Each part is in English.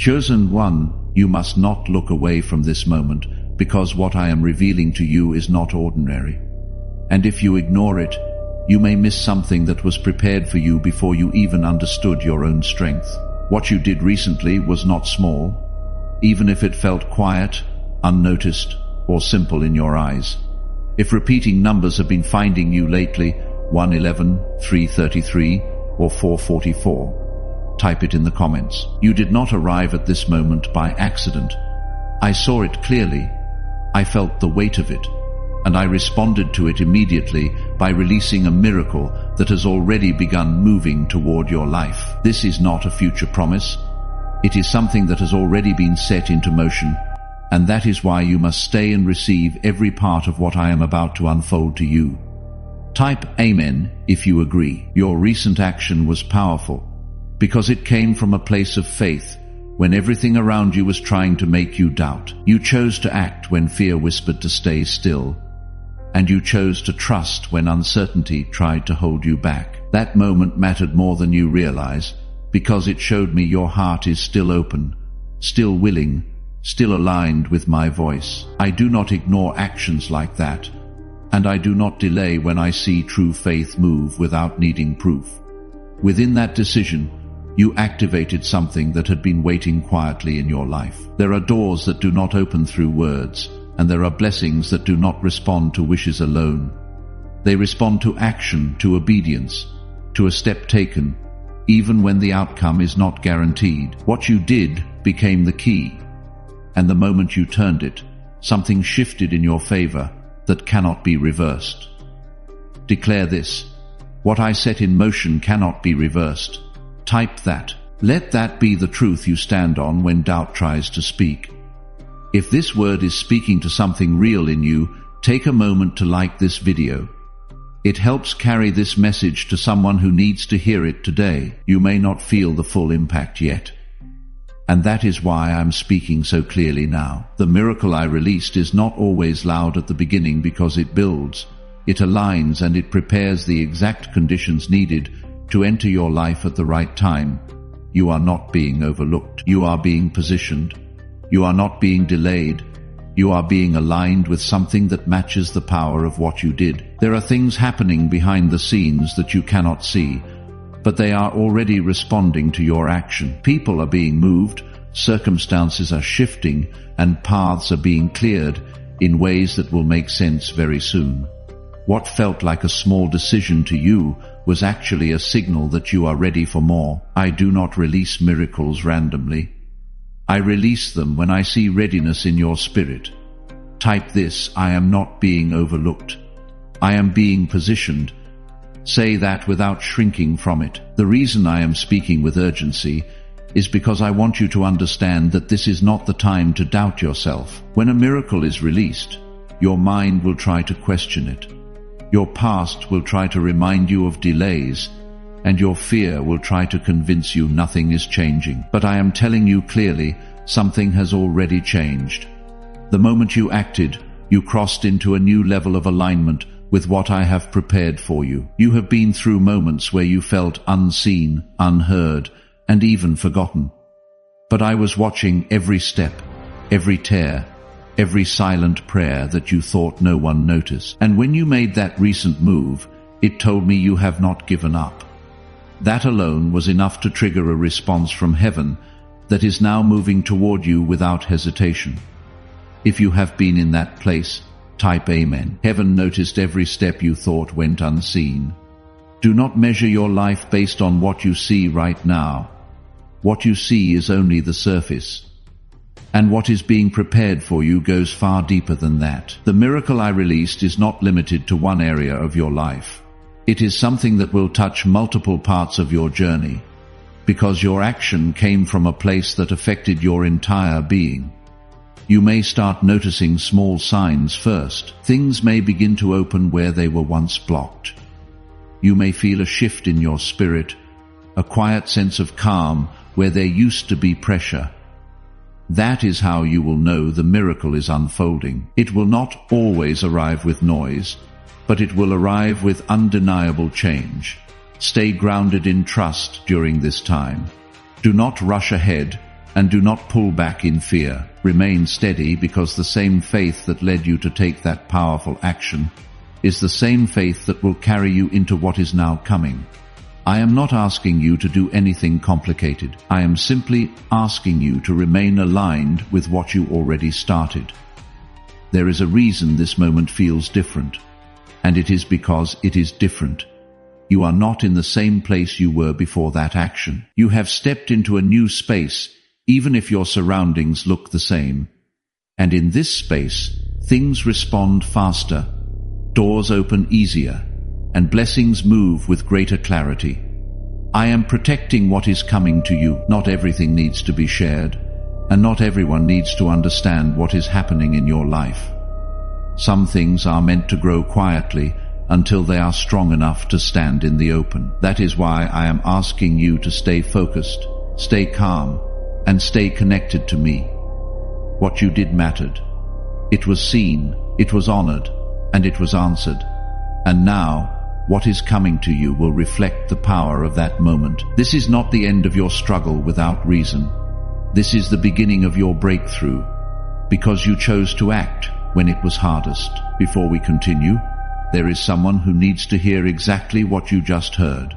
Chosen one, you must not look away from this moment, because what I am revealing to you is not ordinary. And if you ignore it, you may miss something that was prepared for you before you even understood your own strength. What you did recently was not small, even if it felt quiet, unnoticed, or simple in your eyes. If repeating numbers have been finding you lately, 111, 333, or 444, type it in the comments. You did not arrive at this moment by accident. I saw it clearly. I felt the weight of it, and I responded to it immediately by releasing a miracle that has already begun moving toward your life. This is not a future promise. It is something that has already been set into motion, and that is why you must stay and receive every part of what I am about to unfold to you. Type Amen if you agree. Your recent action was powerful, because it came from a place of faith when everything around you was trying to make you doubt. You chose to act when fear whispered to stay still, and you chose to trust when uncertainty tried to hold you back. That moment mattered more than you realize, because it showed me your heart is still open, still willing, still aligned with my voice. I do not ignore actions like that, and I do not delay when I see true faith move without needing proof. Within that decision, you activated something that had been waiting quietly in your life. There are doors that do not open through words, and there are blessings that do not respond to wishes alone. They respond to action, to obedience, to a step taken, even when the outcome is not guaranteed. What you did became the key, and the moment you turned it, something shifted in your favor that cannot be reversed. Declare this: what I set in motion cannot be reversed. Type that. Let that be the truth you stand on when doubt tries to speak. If this word is speaking to something real in you, take a moment to like this video. It helps carry this message to someone who needs to hear it today. You may not feel the full impact yet, and that is why I'm speaking so clearly now. The miracle I released is not always loud at the beginning, because it builds, it aligns, and it prepares the exact conditions needed to enter your life at the right time. You are not being overlooked. You are being positioned. You are not being delayed. You are being aligned with something that matches the power of what you did. There are things happening behind the scenes that you cannot see, but they are already responding to your action. People are being moved, circumstances are shifting, and paths are being cleared in ways that will make sense very soon. What felt like a small decision to you was actually a signal that you are ready for more. I do not release miracles randomly. I release them when I see readiness in your spirit. Type this: I am not being overlooked. I am being positioned. Say that without shrinking from it. The reason I am speaking with urgency is because I want you to understand that this is not the time to doubt yourself. When a miracle is released, your mind will try to question it. Your past will try to remind you of delays, and your fear will try to convince you nothing is changing. But I am telling you clearly, something has already changed. The moment you acted, you crossed into a new level of alignment with what I have prepared for you. You have been through moments where you felt unseen, unheard, and even forgotten. But I was watching every step, every tear, every silent prayer that you thought no one noticed. And when you made that recent move, it told me you have not given up. That alone was enough to trigger a response from heaven that is now moving toward you without hesitation. If you have been in that place, type Amen. Heaven noticed every step you thought went unseen. Do not measure your life based on what you see right now. What you see is only the surface, and what is being prepared for you goes far deeper than that. The miracle I released is not limited to one area of your life. It is something that will touch multiple parts of your journey, because your action came from a place that affected your entire being. You may start noticing small signs first. Things may begin to open where they were once blocked. You may feel a shift in your spirit, a quiet sense of calm where there used to be pressure. That is how you will know the miracle is unfolding. It will not always arrive with noise, but it will arrive with undeniable change. Stay grounded in trust during this time. Do not rush ahead. and do not pull back in fear. Remain steady, because the same faith that led you to take that powerful action is the same faith that will carry you into what is now coming. I am not asking you to do anything complicated. I am simply asking you to remain aligned with what you already started. There is a reason this moment feels different, and it is because it is different. You are not in the same place you were before that action. You have stepped into a new space, even if your surroundings look the same. And in this space, things respond faster, doors open easier, and blessings move with greater clarity. I am protecting what is coming to you. Not everything needs to be shared, and not everyone needs to understand what is happening in your life. Some things are meant to grow quietly until they are strong enough to stand in the open. That is why I am asking you to stay focused, stay calm, and stay connected to me. What you did mattered. It was seen, it was honored, and it was answered. And now, what is coming to you will reflect the power of that moment. This is not the end of your struggle without reason. This is the beginning of your breakthrough, because you chose to act when it was hardest. Before we continue, there is someone who needs to hear exactly what you just heard.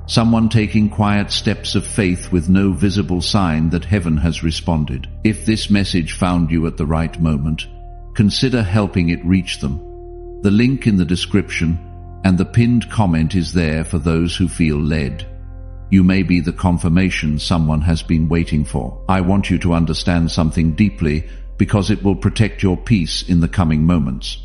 Someone taking quiet steps of faith with no visible sign that heaven has responded. If this message found you at the right moment, consider helping it reach them. The link in the description and the pinned comment is there for those who feel led. You may be the confirmation someone has been waiting for. I want you to understand something deeply, because it will protect your peace in the coming moments.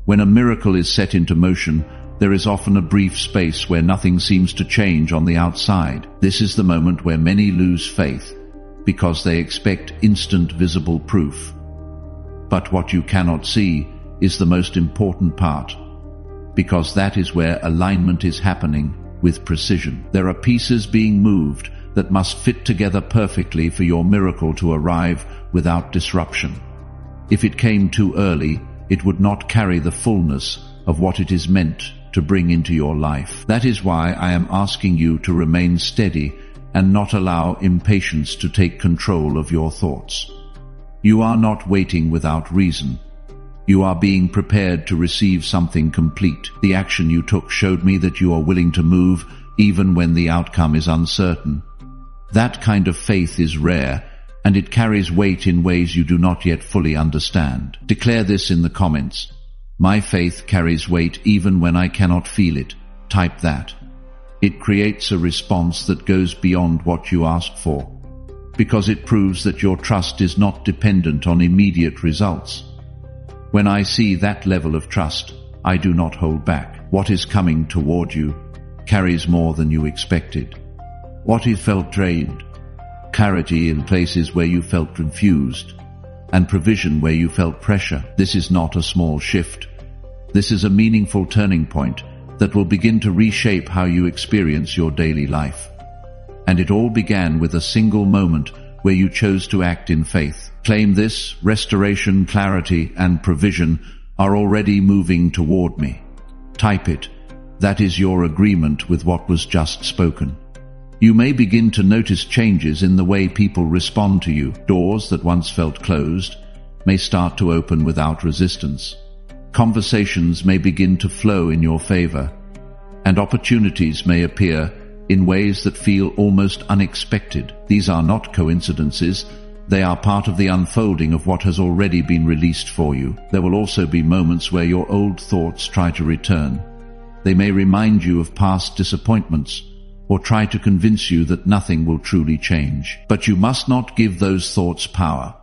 When a miracle is set into motion, there is often a brief space where nothing seems to change on the outside. This is the moment where many lose faith, because they expect instant visible proof. But what you cannot see is the most important part, because that is where alignment is happening with precision. There are pieces being moved that must fit together perfectly for your miracle to arrive without disruption. If it came too early, it would not carry the fullness of what it is meant to bring into your life. That is why I am asking you to remain steady and not allow impatience to take control of your thoughts. You are not waiting without reason. You are being prepared to receive something complete. The action you took showed me that you are willing to move even when the outcome is uncertain. That kind of faith is rare, and it carries weight in ways you do not yet fully understand. Declare this in the comments. My faith carries weight even when I cannot feel it. Type that. It creates a response that goes beyond what you asked for, because it proves that your trust is not dependent on immediate results. When I see that level of trust, I do not hold back. What is coming toward you carries more than you expected. What you felt drained, clarity in places where you felt confused, and provision where you felt pressure. This is not a small shift. This is a meaningful turning point that will begin to reshape how you experience your daily life. And it all began with a single moment where you chose to act in faith. Claim this. Restoration, clarity, and provision are already moving toward me. Type it. That is your agreement with what was just spoken. You may begin to notice changes in the way people respond to you. Doors that once felt closed may start to open without resistance. Conversations may begin to flow in your favor, and opportunities may appear in ways that feel almost unexpected. These are not coincidences. They are part of the unfolding of what has already been released for you. There will also be moments where your old thoughts try to return. They may remind you of past disappointments, or try to convince you that nothing will truly change. But you must not give those thoughts power.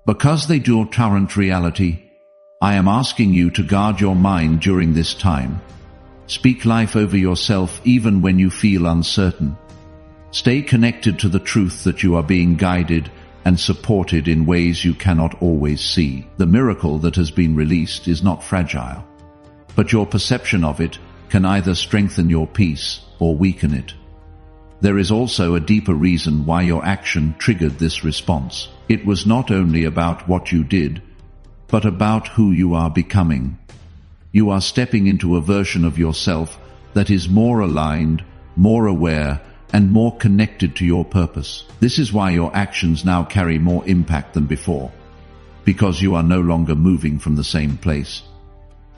Because they do current reality, I am asking you to guard your mind during this time. Speak life over yourself even when you feel uncertain. Stay connected to the truth that you are being guided and supported in ways you cannot always see. The miracle that has been released is not fragile, but your perception of it can either strengthen your peace or weaken it. There is also a deeper reason why your action triggered this response. It was not only about what you did, but about who you are becoming. You are stepping into a version of yourself that is more aligned, more aware, and more connected to your purpose. This is why your actions now carry more impact than before, because you are no longer moving from the same place.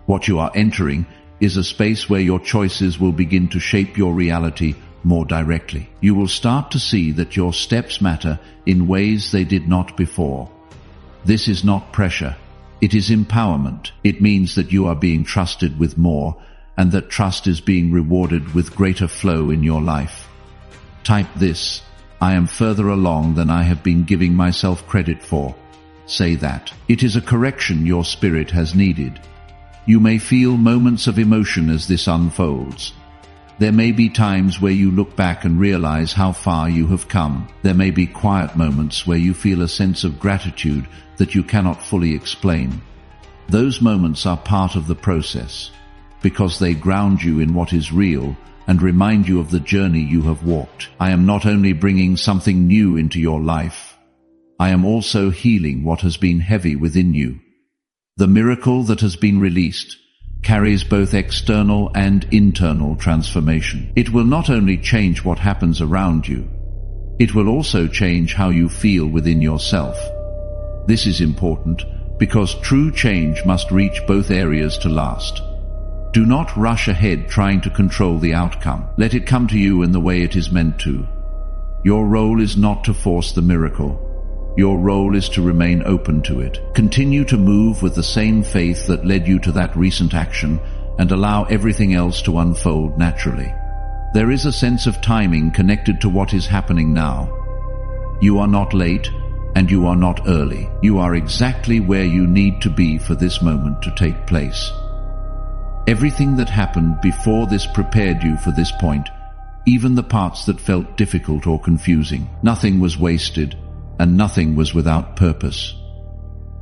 What you are entering is a space where your choices will begin to shape your reality more directly. You will start to see that your steps matter in ways they did not before. This is not pressure. It is empowerment. It means that you are being trusted with more, and that trust is being rewarded with greater flow in your life. Type this: I am further along than I have been giving myself credit for. Say that. It is a correction your spirit has needed. You may feel moments of emotion as this unfolds. There may be times where you look back and realize how far you have come. There may be quiet moments where you feel a sense of gratitude that you cannot fully explain. Those moments are part of the process, because they ground you in what is real and remind you of the journey you have walked. I am not only bringing something new into your life, I am also healing what has been heavy within you. The miracle that has been released carries both external and internal transformation. It will not only change what happens around you, it will also change how you feel within yourself. This is important because true change must reach both areas to last. Do not rush ahead trying to control the outcome. Let it come to you in the way it is meant to. Your role is not to force the miracle. Your role is to remain open to it. Continue to move with the same faith that led you to that recent action and allow everything else to unfold naturally. There is a sense of timing connected to what is happening now. You are not late and you are not early. You are exactly where you need to be for this moment to take place. Everything that happened before this prepared you for this point, even the parts that felt difficult or confusing. Nothing was wasted, and nothing was without purpose.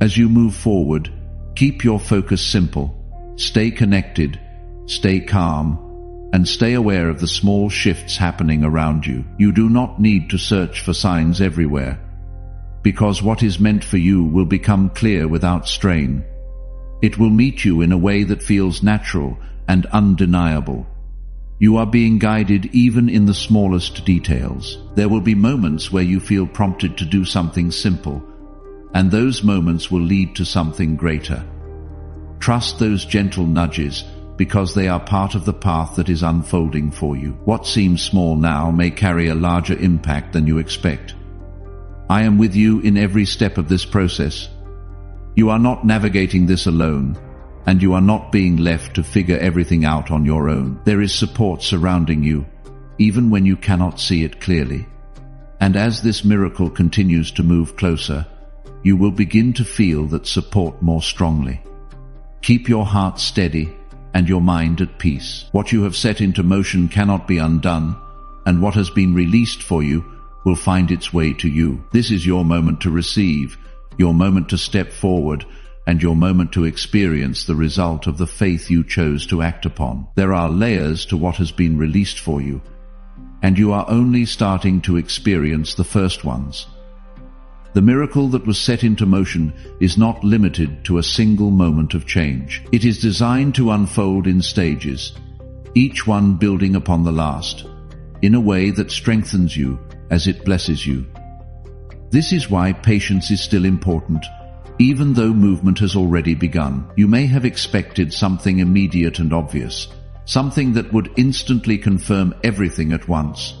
As you move forward, keep your focus simple. Stay connected, stay calm, and stay aware of the small shifts happening around you. You do not need to search for signs everywhere, because what is meant for you will become clear without strain. It will meet you in a way that feels natural and undeniable. You are being guided even in the smallest details. There will be moments where you feel prompted to do something simple, and those moments will lead to something greater. Trust those gentle nudges, because they are part of the path that is unfolding for you. What seems small now may carry a larger impact than you expect. I am with you in every step of this process. You are not navigating this alone, and you are not being left to figure everything out on your own. There is support surrounding you, even when you cannot see it clearly. And as this miracle continues to move closer, you will begin to feel that support more strongly. Keep your heart steady and your mind at peace. What you have set into motion cannot be undone, and what has been released for you will find its way to you. This is your moment to receive, your moment to step forward, and your moment to experience the result of the faith you chose to act upon. There are layers to what has been released for you, and you are only starting to experience the first ones. The miracle that was set into motion is not limited to a single moment of change. It is designed to unfold in stages, each one building upon the last, in a way that strengthens you as it blesses you. This is why patience is still important. Even though movement has already begun, you may have expected something immediate and obvious, something that would instantly confirm everything at once.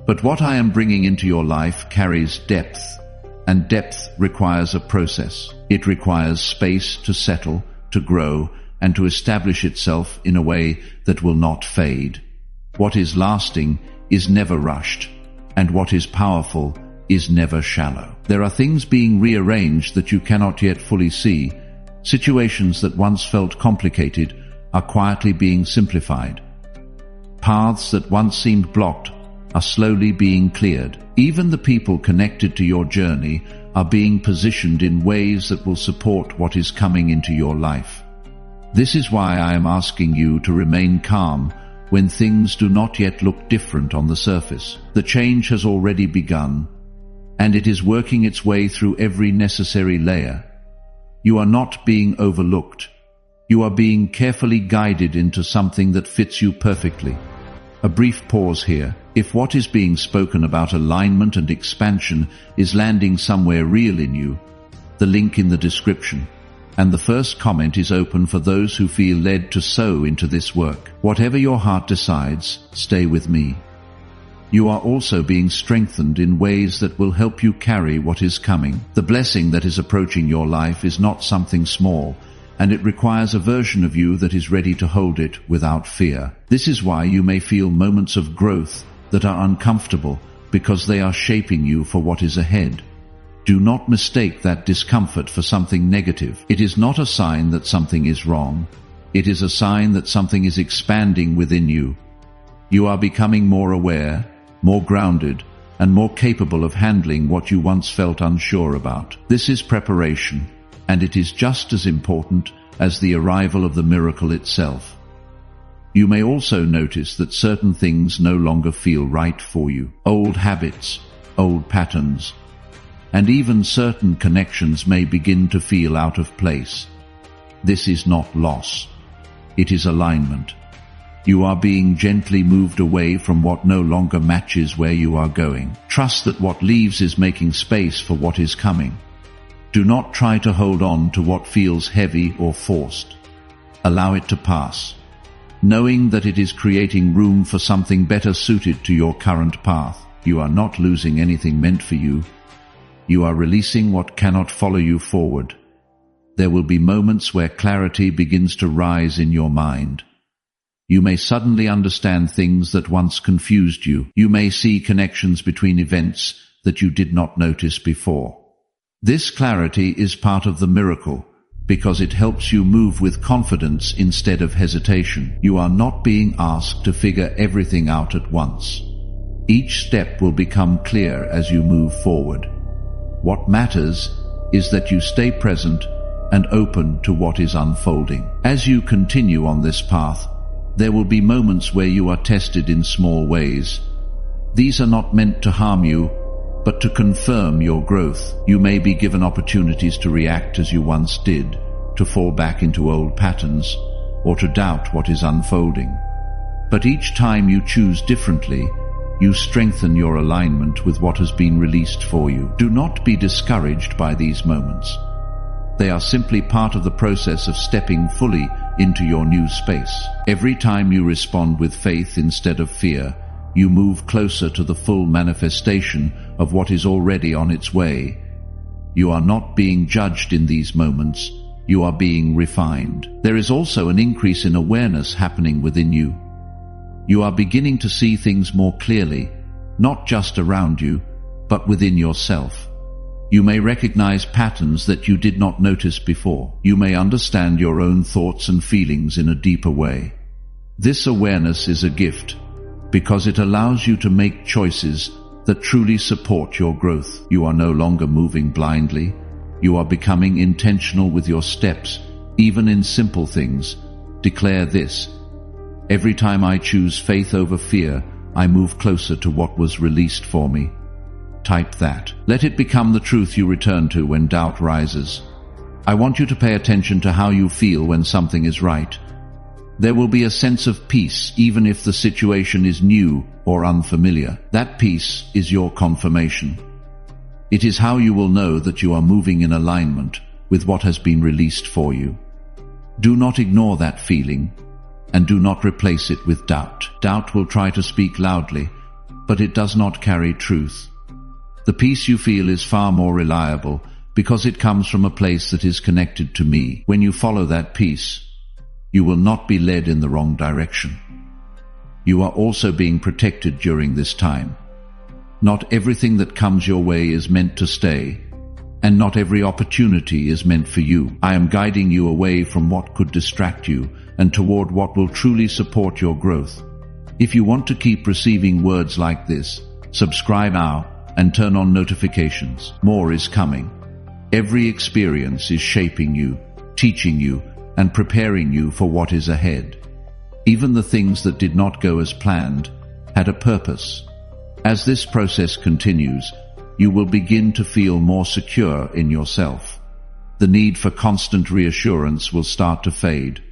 But what I am bringing into your life carries depth, and depth requires a process. It requires space to settle, to grow, and to establish itself in a way that will not fade. What is lasting is never rushed, and what is powerful is never shallow. There are things being rearranged that you cannot yet fully see. Situations that once felt complicated are quietly being simplified. Paths that once seemed blocked are slowly being cleared. Even the people connected to your journey are being positioned in ways that will support what is coming into your life. This is why I am asking you to remain calm when things do not yet look different on the surface. The change has already begun, and it is working its way through every necessary layer. You are not being overlooked. You are being carefully guided into something that fits you perfectly. A brief pause here. If what is being spoken about alignment and expansion is landing somewhere real in you, the link in the description and the first comment is open for those who feel led to sow into this work. Whatever your heart decides, stay with me. You are also being strengthened in ways that will help you carry what is coming. The blessing that is approaching your life is not something small, and it requires a version of you that is ready to hold it without fear. This is why you may feel moments of growth that are uncomfortable, because they are shaping you for what is ahead. Do not mistake that discomfort for something negative. It is not a sign that something is wrong. It is a sign that something is expanding within you. You are becoming more aware, more grounded, and more capable of handling what you once felt unsure about. This is preparation, and it is just as important as the arrival of the miracle itself. You may also notice that certain things no longer feel right for you. Old habits, old patterns, and even certain connections may begin to feel out of place. This is not loss. It is alignment. You are being gently moved away from what no longer matches where you are going. Trust that what leaves is making space for what is coming. Do not try to hold on to what feels heavy or forced. Allow it to pass, knowing that it is creating room for something better suited to your current path. You are not losing anything meant for you. You are releasing what cannot follow you forward. There will be moments where clarity begins to rise in your mind. You may suddenly understand things that once confused you. You may see connections between events that you did not notice before. This clarity is part of the miracle, because it helps you move with confidence instead of hesitation. You are not being asked to figure everything out at once. Each step will become clear as you move forward. What matters is that you stay present and open to what is unfolding. As you continue on this path, there will be moments where you are tested in small ways. These are not meant to harm you, but to confirm your growth. You may be given opportunities to react as you once did, to fall back into old patterns, or to doubt what is unfolding. But each time you choose differently, you strengthen your alignment with what has been released for you. Do not be discouraged by these moments. They are simply part of the process of stepping fully into your new space. Every time you respond with faith instead of fear, you move closer to the full manifestation of what is already on its way. You are not being judged in these moments. You are being refined. There is also an increase in awareness happening within you. You are beginning to see things more clearly, not just around you, but within yourself. You may recognize patterns that you did not notice before. You may understand your own thoughts and feelings in a deeper way. This awareness is a gift, because it allows you to make choices that truly support your growth. You are no longer moving blindly. You are becoming intentional with your steps, even in simple things. Declare this: every time I choose faith over fear, I move closer to what was released for me. Type that. Let it become the truth you return to when doubt rises. I want you to pay attention to how you feel when something is right. There will be a sense of peace even if the situation is new or unfamiliar. That peace is your confirmation. It is how you will know that you are moving in alignment with what has been released for you. Do not ignore that feeling, and do not replace it with doubt. Doubt will try to speak loudly, but it does not carry truth. The peace you feel is far more reliable because it comes from a place that is connected to me. When you follow that peace, you will not be led in the wrong direction. You are also being protected during this time. Not everything that comes your way is meant to stay, and not every opportunity is meant for you. I am guiding you away from what could distract you and toward what will truly support your growth. If you want to keep receiving words like this, subscribe now and turn on notifications. More is coming. Every experience is shaping you, teaching you, and preparing you for what is ahead. Even the things that did not go as planned had a purpose. As this process continues, you will begin to feel more secure in yourself. The need for constant reassurance will start to fade.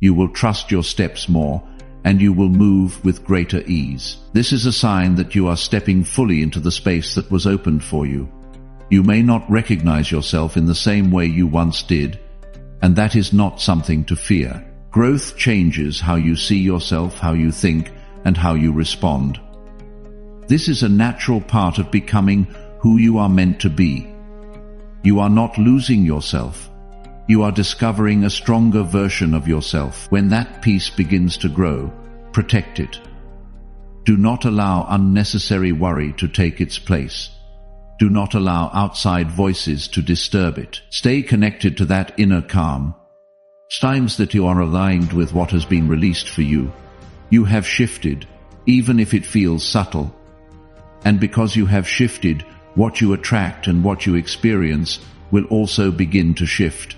You will trust your steps more, and you will move with greater ease. This is a sign that you are stepping fully into the space that was opened for you. You may not recognize yourself in the same way you once did, and that is not something to fear. Growth changes how you see yourself, how you think, and how you respond. This is a natural part of becoming who you are meant to be. You are not losing yourself. You are discovering a stronger version of yourself. When that piece begins to grow, protect it. Do not allow unnecessary worry to take its place. Do not allow outside voices to disturb it. Stay connected to that inner calm. Times that you are aligned with what has been released for you. You have shifted, even if it feels subtle. And because you have shifted, what you attract and what you experience will also begin to shift.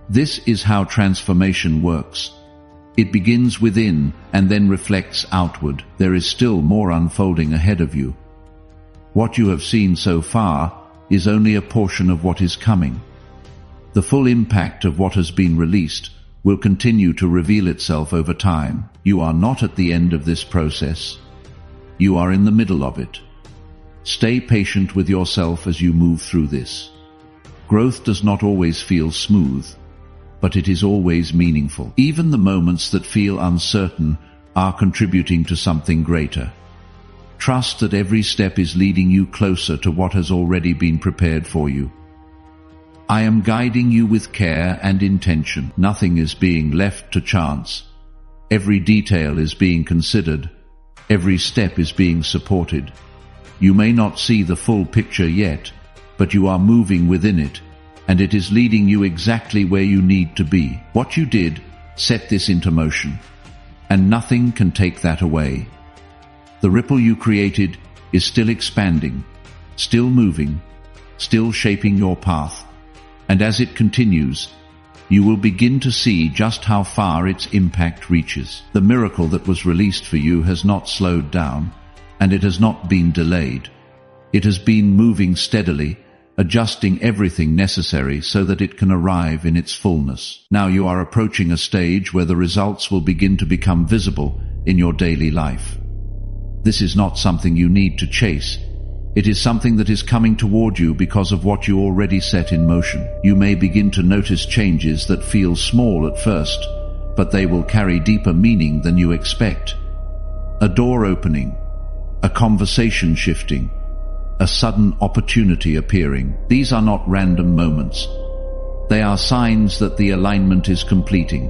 This is how transformation works. It begins within and then reflects outward. There is still more unfolding ahead of you. What you have seen so far is only a portion of what is coming. The full impact of what has been released will continue to reveal itself over time. You are not at the end of this process. You are in the middle of it. Stay patient with yourself as you move through this. Growth does not always feel smooth, but it is always meaningful. Even the moments that feel uncertain are contributing to something greater. Trust that every step is leading you closer to what has already been prepared for you. I am guiding you with care and intention. Nothing is being left to chance. Every detail is being considered. Every step is being supported. You may not see the full picture yet, but you are moving within it, and it is leading you exactly where you need to be. What you did set this into motion, and nothing can take that away. The ripple you created is still expanding, still moving, still shaping your path. And as it continues, you will begin to see just how far its impact reaches. The miracle that was released for you has not slowed down, and it has not been delayed. It has been moving steadily, adjusting everything necessary so that it can arrive in its fullness. Now you are approaching a stage where the results will begin to become visible in your daily life. This is not something you need to chase. It is something that is coming toward you because of what you already set in motion. You may begin to notice changes that feel small at first, but they will carry deeper meaning than you expect. A door opening, a conversation shifting, a sudden opportunity appearing. These are not random moments. They are signs that the alignment is completing.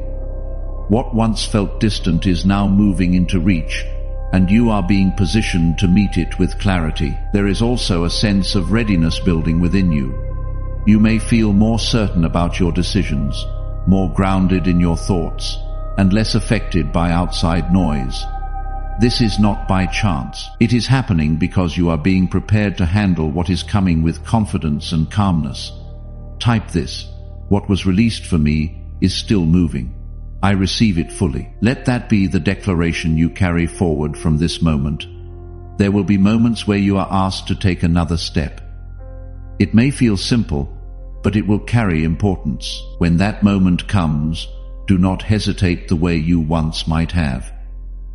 What once felt distant is now moving into reach, and you are being positioned to meet it with clarity. There is also a sense of readiness building within you. You may feel more certain about your decisions, more grounded in your thoughts, and less affected by outside noise. This is not by chance. It is happening because you are being prepared to handle what is coming with confidence and calmness. Type this: what was released for me is still moving. I receive it fully. Let that be the declaration you carry forward from this moment. There will be moments where you are asked to take another step. It may feel simple, but it will carry importance. When that moment comes, do not hesitate the way you once might have.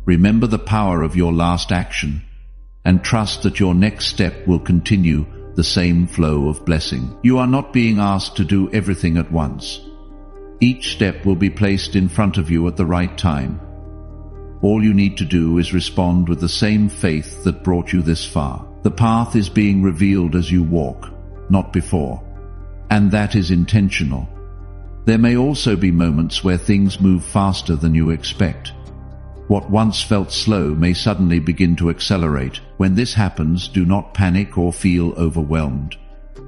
Remember the power of your last action, and trust that your next step will continue the same flow of blessing. You are not being asked to do everything at once. Each step will be placed in front of you at the right time. All you need to do is respond with the same faith that brought you this far. The path is being revealed as you walk, not before. And that is intentional. There may also be moments where things move faster than you expect. What once felt slow may suddenly begin to accelerate. When this happens, do not panic or feel overwhelmed.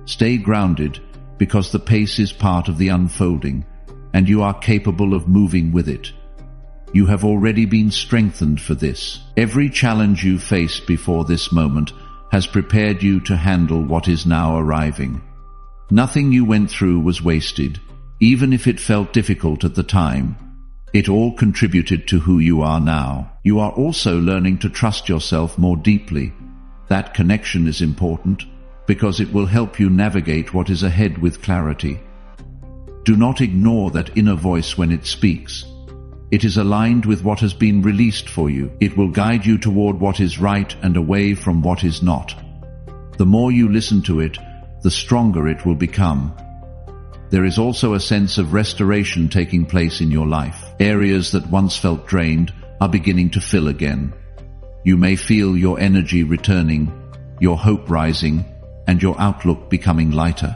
Stay grounded, because the pace is part of the unfolding, and you are capable of moving with it. You have already been strengthened for this. Every challenge you faced before this moment has prepared you to handle what is now arriving. Nothing you went through was wasted, even if it felt difficult at the time. It all contributed to who you are now. You are also learning to trust yourself more deeply. That connection is important because it will help you navigate what is ahead with clarity. Do not ignore that inner voice when it speaks. It is aligned with what has been released for you. It will guide you toward what is right and away from what is not. The more you listen to it, the stronger it will become. There is also a sense of restoration taking place in your life. Areas that once felt drained are beginning to fill again. You may feel your energy returning, your hope rising, and your outlook becoming lighter.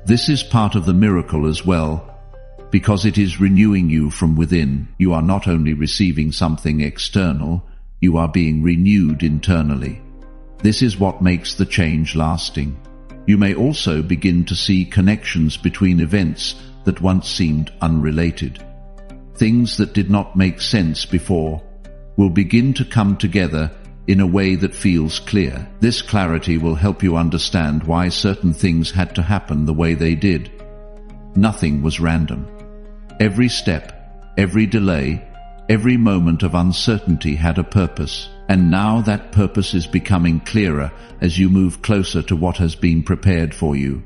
This is part of the miracle as well, because it is renewing you from within. You are not only receiving something external, you are being renewed internally. This is what makes the change lasting. You may also begin to see connections between events that once seemed unrelated. Things that did not make sense before will begin to come together in a way that feels clear. This clarity will help you understand why certain things had to happen the way they did. Nothing was random. Every step, every delay, every moment of uncertainty had a purpose. And now that purpose is becoming clearer as you move closer to what has been prepared for you.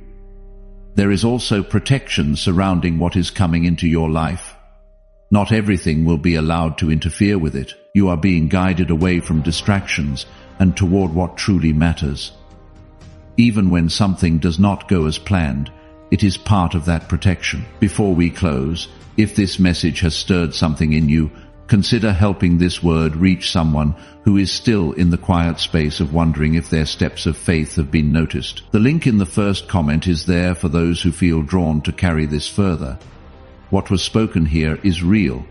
There is also protection surrounding what is coming into your life. Not everything will be allowed to interfere with it. You are being guided away from distractions and toward what truly matters. Even when something does not go as planned, it is part of that protection. Before we close, if this message has stirred something in you, consider helping this word reach someone who is still in the quiet space of wondering if their steps of faith have been noticed. The link in the first comment is there for those who feel drawn to carry this further. What was spoken here is real.